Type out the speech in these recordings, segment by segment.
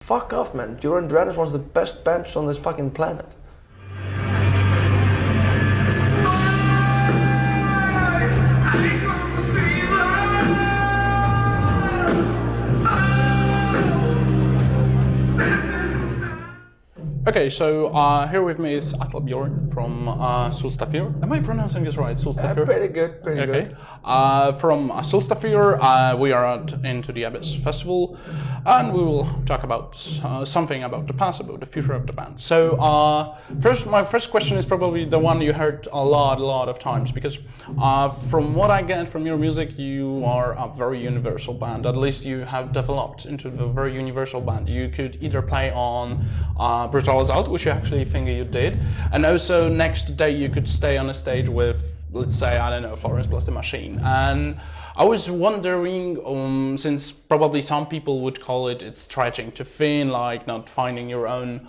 Fuck off, man. Duran Duran is one of the best bands on this fucking planet. Okay, so here with me is Aðalbjörn from Sólstafir. Am I pronouncing this right? Sólstafir? Pretty good, pretty good. From Sólstafir, we are into the Abyss Festival, and we will talk about something about the past, about the future of the band. So, my first question is probably the one you heard a lot of times, because from what I get from your music, you are a very universal band. At least you have developed into a very universal band. You could either play on Brutal Assault, which you actually think you did, and also next day you could stay on a stage with, let's say, I don't know, Florence plus the Machine. And I was wondering, since probably some people would call it it's stretching too thin, like not finding your own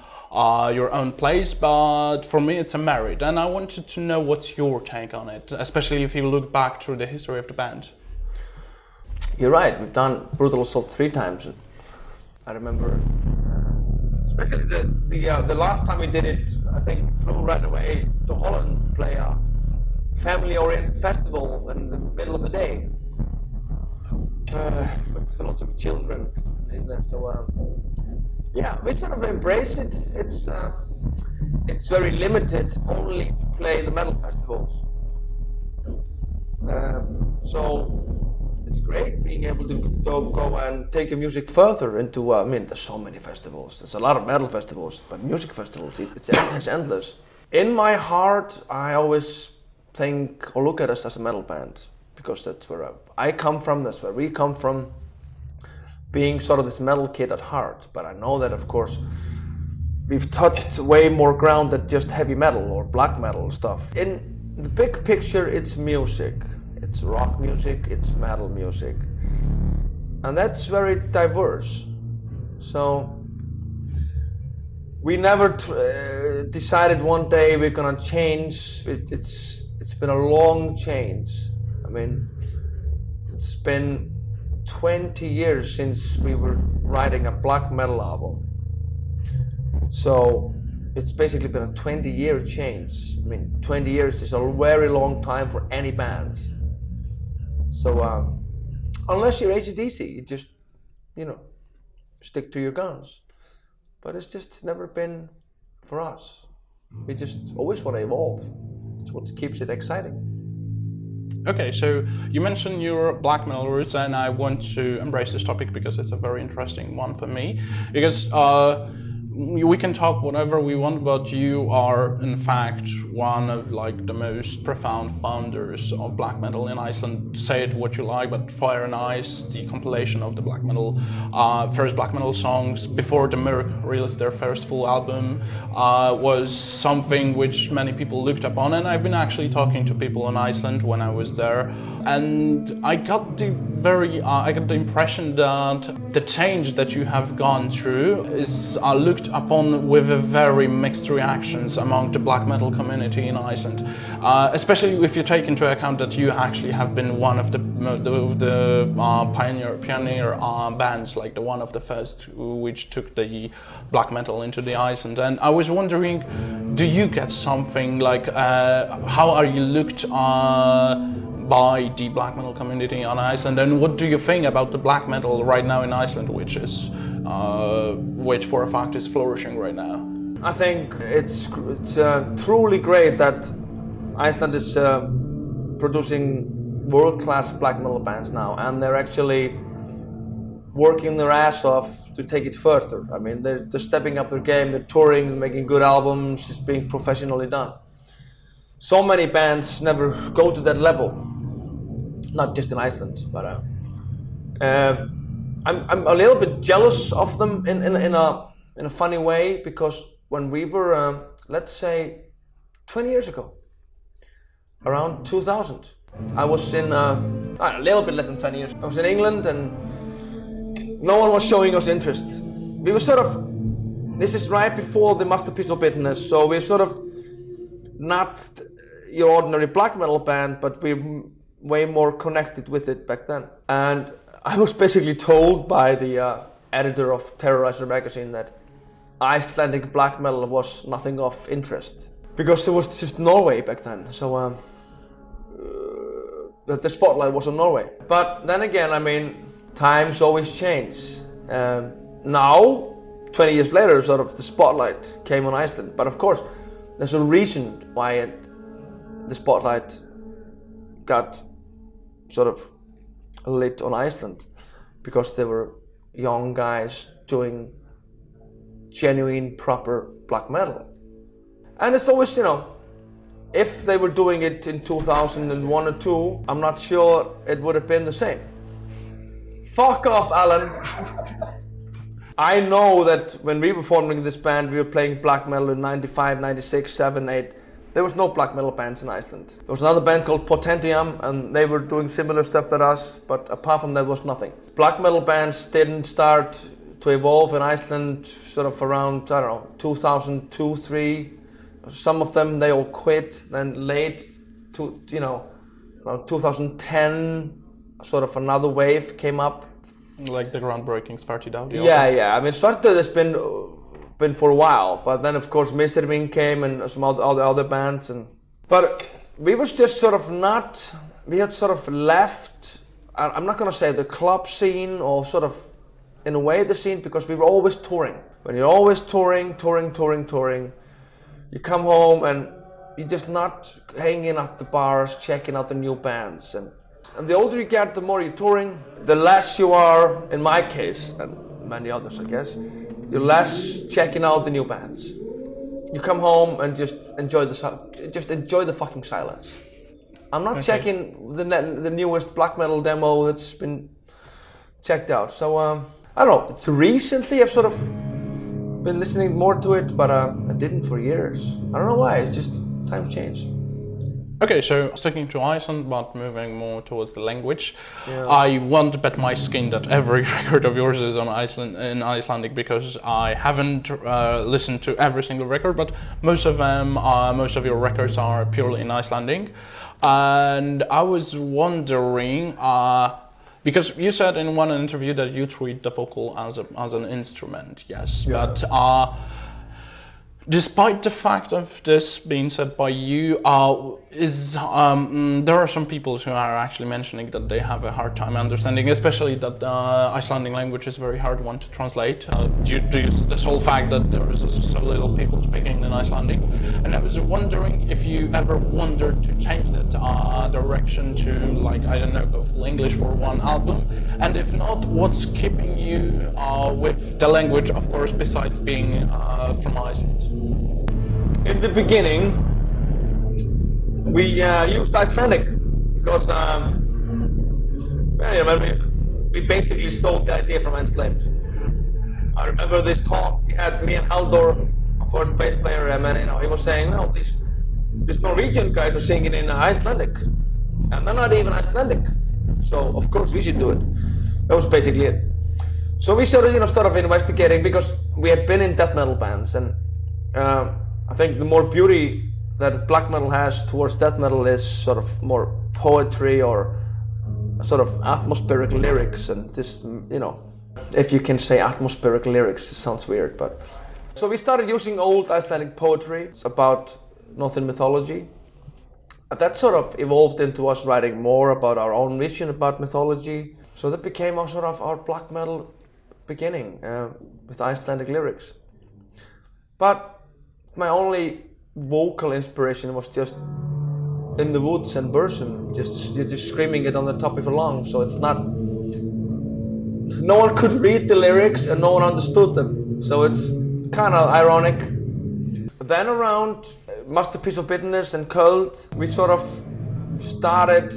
place, but for me it's a merit, and I wanted to know what's your take on it, especially if you look back through the history of the band. You're right, we've done Brutal Assault 3 times. I remember, especially the last time we did it, I think we flew right away to Holland to play a family-oriented festival in the middle of the day with lots of children in there. So yeah, we sort of embrace it. It's very limited, only to play the metal festivals. So it's great being able to go and take your music further into, I mean, there's so many festivals. There's a lot of metal festivals, but music festivals, it's endless. In my heart, I always think or look at us as a metal band, because that's where I come from, that's where we come from, being sort of this metal kid at heart. But I know that, of course, we've touched way more ground than just heavy metal or black metal stuff. In the big picture, it's music. It's rock music, it's metal music. And that's very diverse. So we never decided one day we're gonna change. It's been a long change. I mean, it's been 20 years since we were writing a black metal album. So it's basically been a 20-year change. I mean, 20 years is a very long time for any band. So unless you're AC/DC, you just, stick to your guns. But it's just never been for us. We just always want to evolve. It's what keeps it exciting. Okay, so you mentioned your black metal roots, and I want to embrace this topic because it's a very interesting one for me. Because we can talk whatever we want, but you are in fact one of the most profound founders of black metal in Iceland. Say it what you like, but Fire and Ice, the compilation of the black metal, first black metal songs before the Murk released their first full album, was something which many people looked upon. And I've been actually talking to people in Iceland when I was there, and I got the impression that the change that you have gone through is looked upon with a very mixed reactions among the black metal community in Iceland, especially if you take into account that you actually have been one of the pioneer bands, like the one of the first which took the black metal into the Iceland. And I was wondering, do you get something like how are you looked by the black metal community on Iceland, and what do you think about the black metal right now in Iceland, which for a fact is flourishing right now? I think it's truly great that Iceland is producing world-class black metal bands now, and they're actually working their ass off to take it further. I mean, they're stepping up their game, they're touring, making good albums, it's being professionally done. So many bands never go to that level. Not just in Iceland, but I'm a little bit jealous of them in a funny way, because when we were, let's say, 20 years ago, around 2000, I was in a little bit less than 20 years. I was in England, and no one was showing us interest. We were sort of, this is right before the Masterpiece of Bitterness, so we're sort of not your ordinary black metal band, but we're way more connected with it back then. And I was basically told by the editor of Terrorizer magazine that Icelandic black metal was nothing of interest because it was just Norway back then. So the spotlight was on Norway. But then again, I mean, times always change. Now, 20 years later, sort of the spotlight came on Iceland. But of course, there's a reason why the spotlight got sort of lit on Iceland, because there were young guys doing genuine, proper black metal. And it's always, you know, if they were doing it in 2001 or 2, I'm not sure it would have been the same. Fuck off, Alan. I know that when we were forming this band, we were playing black metal in 95, 96, 7, 8. There was no black metal bands in Iceland. There was another band called Potentium, and they were doing similar stuff than us, but apart from that was nothing. Black metal bands didn't start to evolve in Iceland sort of around, I don't know, 2002, 3. Some of them, they all quit. Then late, around 2010, sort of another wave came up. Like the groundbreaking started out. Yeah. I mean, Svartdauði has been for a while, but then of course Mr. Wing came and some other bands, but we was just sort of not. We had sort of left. I'm not gonna say the club scene or sort of, in a way, the scene, because we were always touring. When you're always touring, you come home and you're just not hanging at the bars, checking out the new bands. And the older you get, the more you're touring, the less you are, in my case, and many others I guess, you're less checking out the new bands. You come home and just enjoy the fucking silence. I'm not checking the newest black metal demo that's been checked out. So I don't know, it's recently I've sort of been listening more to it, but I didn't for years. I don't know why, it's just times change. Okay, so sticking to Iceland, but moving more towards the language. Yeah. I won't bet my skin that every record of yours is in Icelandic, because I haven't listened to every single record, but most of your records are purely in Icelandic. And I was wondering, because you said in one interview that you treat the vocal as an instrument, yes, yeah. But despite the fact of this being said by you, there are some people who are actually mentioning that they have a hard time understanding, especially that the Icelandic language is a very hard one to translate due to this whole fact that there is so little people speaking in Icelandic. And I was wondering if you ever wondered to change that direction to, like, I don't know, go full English for one album, and if not, what's keeping you with the language, of course, besides being from Iceland? In the beginning, we used Icelandic because we basically stole the idea from Enslaved. I remember this talk we had, me and Halldór, our first bass player, he was saying, no, these Norwegian guys are singing in Icelandic, and they're not even Icelandic. So of course we should do it. That was basically it. So we started investigating, because we had been in death metal bands, and I think the more beauty that black metal has towards death metal is sort of more poetry or sort of atmospheric lyrics, and this, if you can say atmospheric lyrics, it sounds weird, but. So we started using old Icelandic poetry about Northern mythology. That sort of evolved into us writing more about our own vision about mythology. So that became our black metal beginning with Icelandic lyrics. But my only vocal inspiration was just in the woods and Bursum, you're just screaming it on the top of your lungs, so it's not. No one could read the lyrics and no one understood them, so it's kind of ironic. Then around Masterpiece of Bitterness and Cold, we sort of started.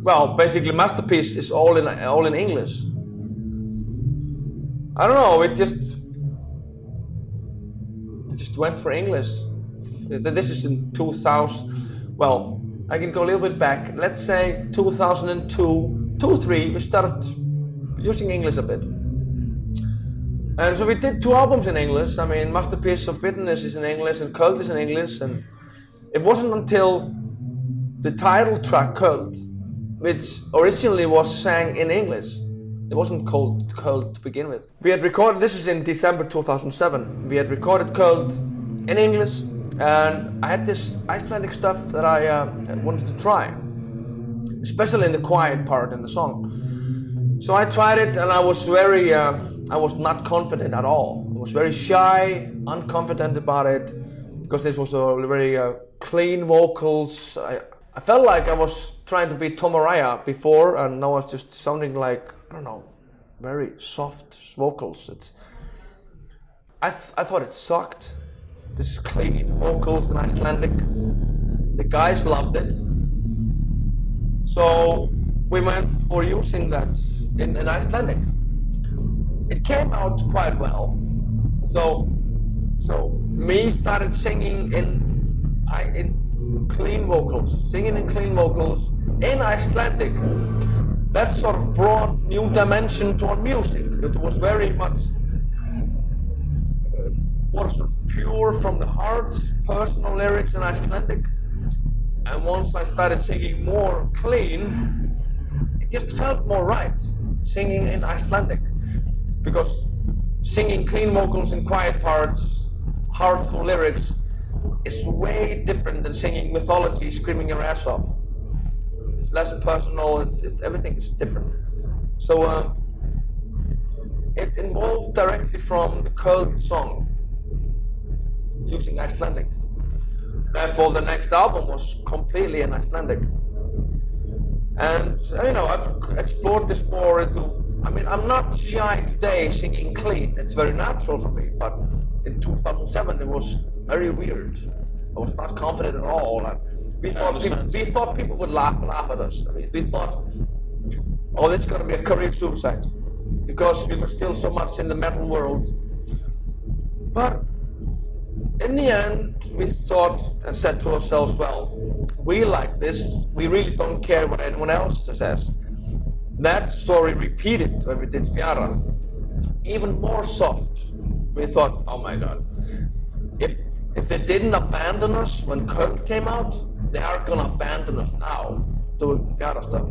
Well, basically, Masterpiece is all in English. I don't know, it just went for English. This is in 2000, well, I can go a little bit back. Let's say 2002, 2003, we started using English a bit. And so we did 2 albums in English. I mean, Masterpiece of Bitterness is in English and Cult is in English. And it wasn't until the title track, Cult, which originally was sang in English, It wasn't called Köld to begin with. We had recorded, this is in December 2007, we had recorded Köld in English, and I had this Icelandic stuff that I wanted to try, especially in the quiet part in the song. So I tried it, and I was I was not confident at all. I was very shy, unconfident about it, because this was a very clean vocals. I felt like I was trying to be Tom Araya before, and now I was just sounding like, I don't know, very soft vocals. I thought it sucked. This clean vocals in Icelandic. The guys loved it. So we went for using that in Icelandic. It came out quite well. So me started singing in clean vocals, in Icelandic. That sort of brought new dimension to our music. It was very much more sort of pure from the heart, personal lyrics in Icelandic. And once I started singing more clean, it just felt more right, singing in Icelandic. Because singing clean vocals in quiet parts, heartful lyrics, is way different than singing mythology, screaming your ass off. It's less personal, everything is different. So it involved directly from the Köld song, using Icelandic. Therefore the next album was completely in Icelandic. And I've explored this more into, I'm not shy today singing clean, it's very natural for me, but in 2007 it was very weird. I was not confident at all. And we thought people would laugh at us. We thought, oh, this is going to be a career suicide, because we were still so much in the metal world. But in the end, we thought and said to ourselves, well, we like this. We really don't care what anyone else says. That story repeated when we did Fjara, even more soft. We thought, oh my God, if they didn't abandon us when Köld came out, they are gonna abandon us now doing Fjara stuff.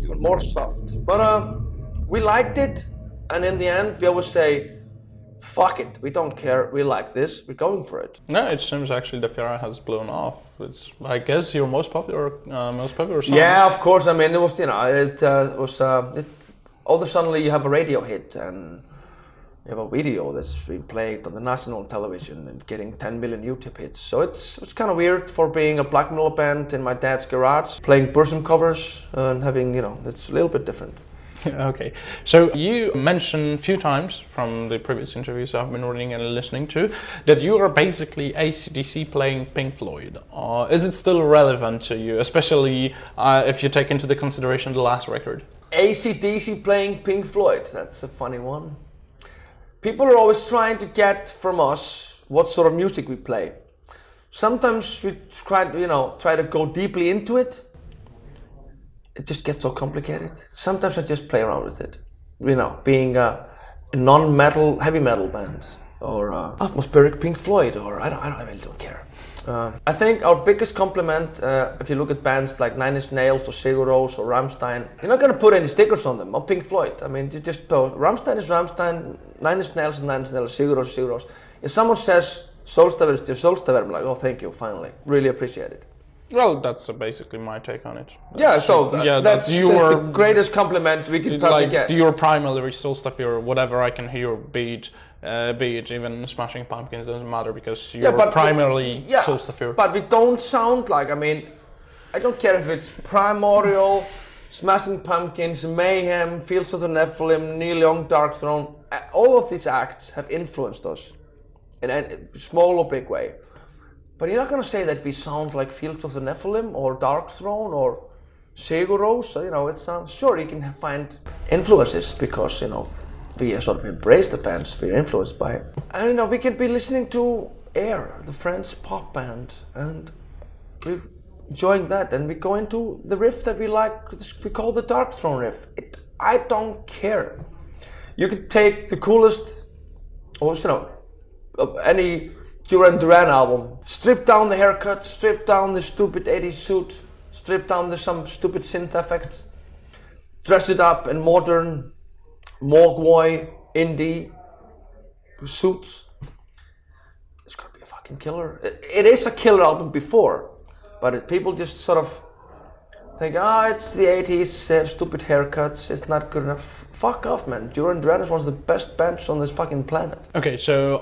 Even more soft. But we liked it, and in the end, we always say, fuck it, we don't care, we like this, we're going for it. No, it seems actually the Fjara has blown off. It's, I guess, your most popular song. Yeah, of course. It was, all of a sudden you have a radio hit, and you have a video that's been played on the national television and getting 10 million YouTube hits. So it's kind of weird for being a black metal band in my dad's garage, playing Burzum covers and having, it's a little bit different. Okay, so you mentioned a few times from the previous interviews I've been reading and listening to that you are basically AC/DC playing Pink Floyd. Is it still relevant to you, especially if you take into the consideration the last record? AC/DC playing Pink Floyd, that's a funny one. People are always trying to get from us what sort of music we play. Sometimes we try to go deeply into it. It just gets so complicated. Sometimes I just play around with it. Being a non-metal, heavy metal band, or atmospheric Pink Floyd, or I really don't care. I think our biggest compliment, if you look at bands like Nine Inch Nails or Sigur Rós or Rammstein, you're not gonna put any stickers on them, or Pink Floyd. You just go, Rammstein is Rammstein, Nine Inch Nails is Nine Inch Nails, Sigur Rós is Sigur Rós. If someone says Sólstafir is Sólstafir, I'm like, oh, thank you, finally. Really appreciate it. Well, that's basically my take on it. Yeah, so that's the greatest compliment we can probably get. Your primary Sólstafir or whatever I can hear, be it even Smashing Pumpkins, doesn't matter, because you're primarily Sólstafir. But we don't sound like, I don't care if it's Primordial, Smashing Pumpkins, Mayhem, Fields of the Nephilim, Neil Young, Dark Throne. All of these acts have influenced us in a small or big way. But you're not going to say that we sound like Fields of the Nephilim or Dark Throne or Sigur Rós. Sure, you can find influences because, we sort of embrace the bands we're influenced by. And, we can be listening to Air, the French pop band, and we're enjoying that. And we go into the riff that we like, we call the Dark Throne riff. I don't care. You could take the coolest, of any Duran Duran album, strip down the haircut, strip down the stupid 80s suit, strip down some stupid synth effects, dress it up in modern, Mogwai, indie suits. It's gonna be a fucking killer. It is a killer album before, but people just sort of think, it's the 80s, they have stupid haircuts, it's not good enough. Fuck off, man. Duran Duran is one of the best bands on this fucking planet. Okay, so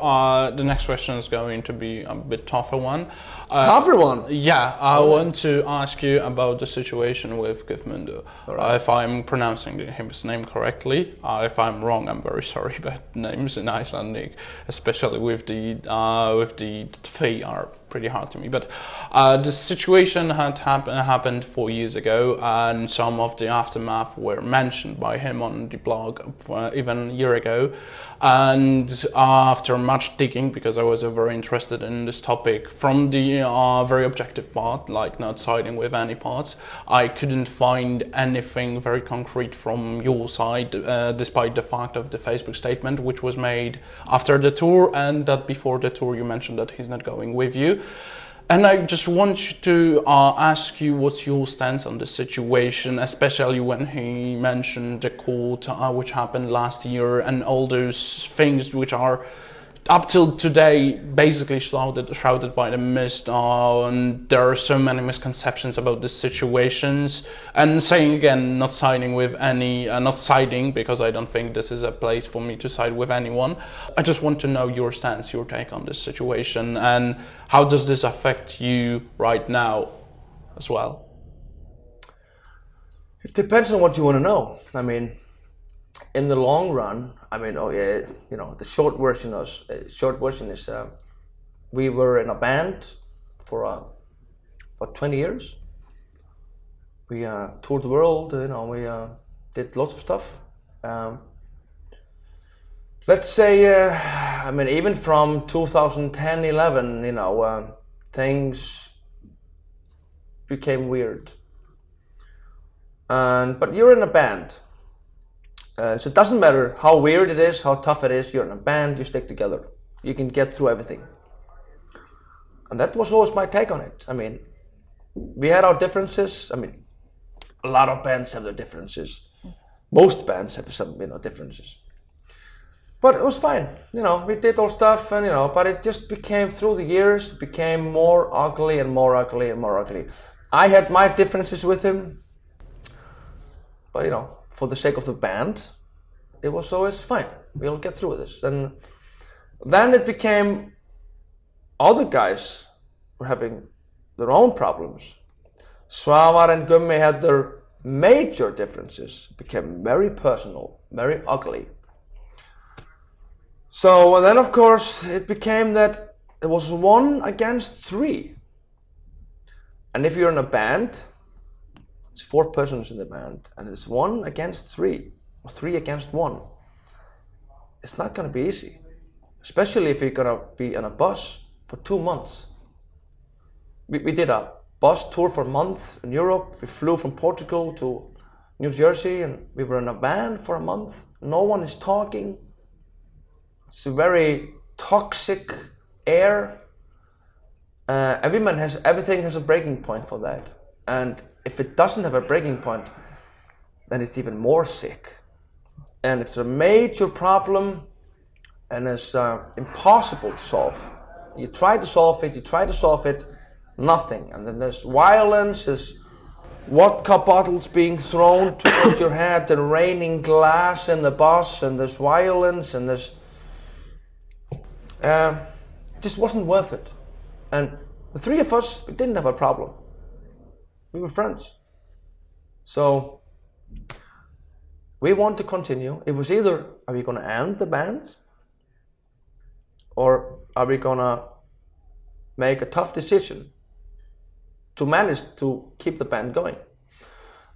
the next question is going to be a bit tougher one. Tougher one? Yeah, I want to ask you about the situation with Guðmundur. Right. If I'm pronouncing his name correctly. If I'm wrong, I'm very sorry, but names in Icelandic, especially with the Tvi, are pretty hard to me. But the situation had happened 4 years ago, and some of the aftermath were mentioned by him on the blog even a year ago. And after much digging, because I was very interested in this topic from the very objective part, like not siding with any parts, I couldn't find anything very concrete from your side, despite the fact of the Facebook statement which was made after the tour, and that before the tour you mentioned that he's not going with you. And I just want to ask you what's your stance on the situation, especially when he mentioned the court which happened last year and all those things which are up till today basically shrouded by the mist, and there are so many misconceptions about these situations. And saying again, not siding because I don't think this is a place for me to side with anyone. I just want to know your stance, your take on this situation, and how does this affect you right now as well? It depends on what you want to know. I mean, in the long run, the short version is we were in a band for about 20 years. We toured the world, we did lots of stuff. Let's say, even from 2010, 11, things became weird. But you're in a band. So it doesn't matter how weird it is, how tough it is, you're in a band, you stick together. You can get through everything. And that was always my take on it. I mean, we had our differences. I mean, a lot of bands have their differences. Most bands have some, differences. But it was fine. We did our stuff and, but it just became, through the years, it became more ugly and more ugly and more ugly. I had my differences with him, but, for the sake of the band, it was always fine. We'll get through this. And then it became other guys were having their own problems. Svavar and Gummi had their major differences. It became very personal, very ugly. So then, of course, it became that it was 1 against 3. And if you're in a band, it's 4 persons in the band, and it's 1 against 3, or 3 against 1. It's not gonna be easy, especially if you're gonna be on a bus for 2 months. We did a bus tour for a month in Europe. We flew from Portugal to New Jersey, and we were in a van for a month. No one is talking. It's a very toxic air. Everything has a breaking point for that, and if it doesn't have a breaking point, then it's even more sick. And it's a major problem, and it's impossible to solve. You try to solve it, nothing. And then there's violence, there's vodka bottles being thrown towards your head, and raining glass in the bus, and there's violence, and there's... it just wasn't worth it. And the 3 of us, we didn't have a problem. We were friends. So we want to continue. It was either, are we going to end the band, or are we going to make a tough decision to manage to keep the band going?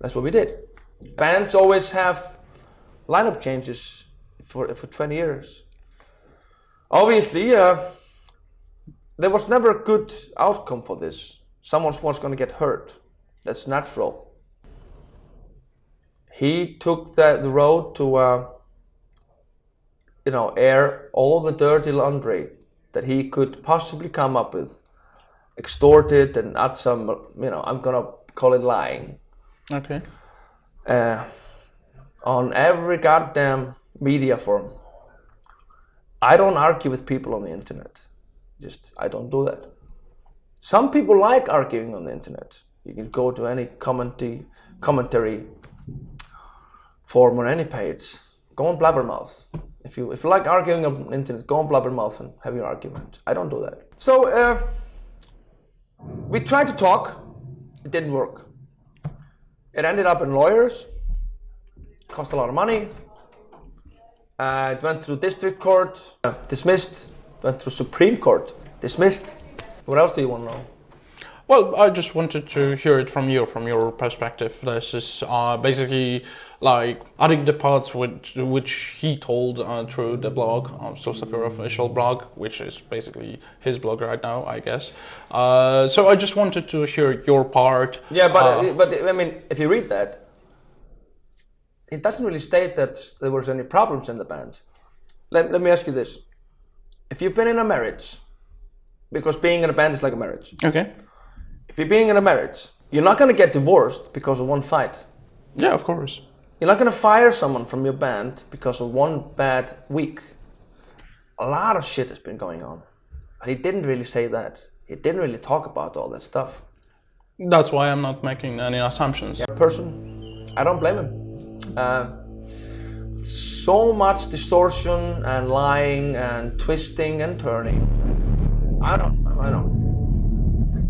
That's what we did. Bands always have lineup changes for 20 years. Obviously, there was never a good outcome for this. Someone was going to get hurt. That's natural. He took the road to, air all the dirty laundry that he could possibly come up with, extort it, and add some, I'm gonna call it lying. Okay. on every goddamn media forum. I don't argue with people on the internet. I don't do that. Some people like arguing on the internet. You can go to any commentary forum on any page. Go on Blabbermouth. If you like arguing on the internet, go on Blabbermouth and have your argument. I don't do that. So we tried to talk. It didn't work. It ended up in lawyers. Cost a lot of money. It went through district court, dismissed. Went through Supreme Court, dismissed. What else do you want to know? Well, I just wanted to hear it from your perspective. This is basically like adding the parts which he told through the blog, Sólstafir official blog, which is basically his blog right now, I guess. So I just wanted to hear your part. Yeah, but I mean, if you read that, it doesn't really state that there was any problems in the band. Let me ask you this. If you've been in a marriage, because being in a band is like a marriage. Okay. If you're being in a marriage, you're not going to get divorced because of one fight. Yeah, of course. You're not going to fire someone from your band because of one bad week. A lot of shit has been going on. But he didn't really say that. He didn't really talk about all that stuff. That's why I'm not making any assumptions. Yeah, person, I don't blame him. So much distortion and lying and twisting and turning. I don't.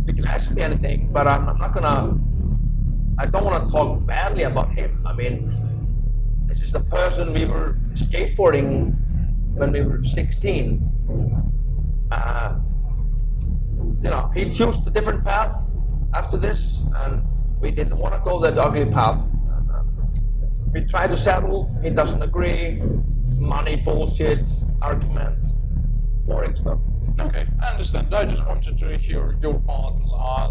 You can ask me anything, but I'm not gonna. I don't want to talk badly about him. I mean, this is the person we were skateboarding when we were 16. He chose a different path after this, and we didn't want to go that ugly path. We tried to settle. He doesn't agree. It's money, bullshit, arguments, boring stuff. Okay, I understand. I just wanted to hear your part,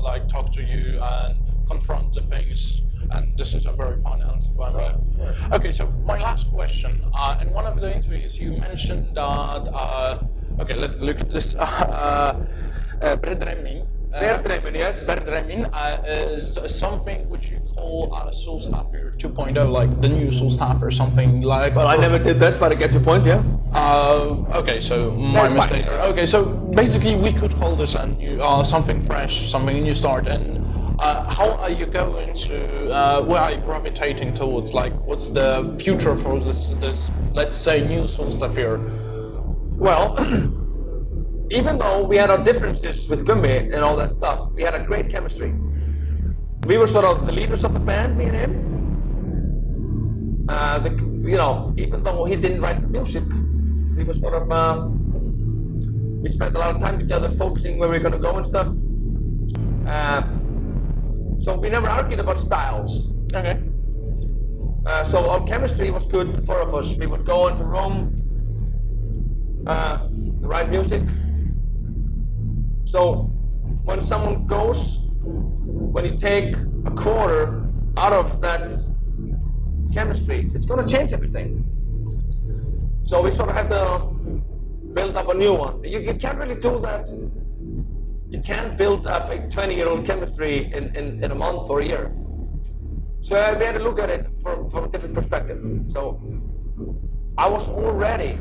like talk to you and confront the things. And this is a very fun answer by me. Yeah. Okay, so my last question. In one of the interviews, you mentioned that. Okay, let's look at this. Verdremin, yes. Verdremin is something which you call Sólstafir 2.0, like the new Sólstafir, something like. Well, I never did that, but I get your point, yeah. Okay, so my mistake. Okay, so basically we could call this a new, something fresh, something new start. And how are you going to? Where are you gravitating towards? Like, what's the future for this let's say new Sólstafir? Well. Even though we had our differences with Gummi and all that stuff, we had a great chemistry. We were sort of the leaders of the band, me and him. Even though he didn't write the music, we were sort of, we spent a lot of time together focusing where we were going to go and stuff. So we never argued about styles. Okay. So our chemistry was good, the four of us. We would go into a room, write music. So when someone goes, when you take a quarter out of that chemistry, it's going to change everything. So we sort of have to build up a new one. You can't really do that. You can't build up a 20-year-old chemistry in a month or a year. So we had to look at it from a different perspective. So I was already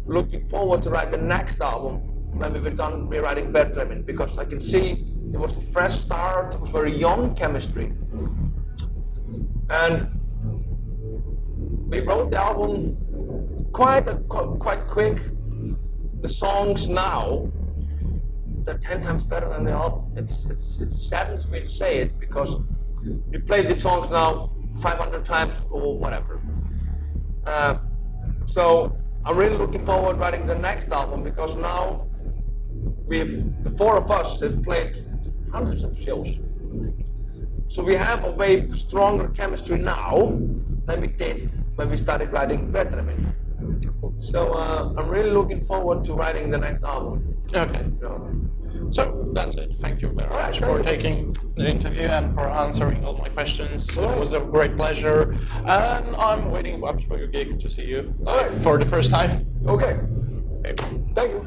looking forward to write the next album when we were done rewriting Verdremin, because I can see it was a fresh start, it was very young chemistry. And we wrote the album quite quick. The songs now, they're 10 times better than the album. It saddens me to say it, because we played these songs now 500 times or whatever. So I'm really looking forward to writing the next album, because now the four of us have played hundreds of shows. So we have a way stronger chemistry now than we did when we started writing Verdremin. So I'm really looking forward to writing the next album. Okay. So that's it. Thank you very much for taking the interview and for answering all my questions. It was a great pleasure. And I'm waiting up for your gig to see you for the first time. Okay. Thank you.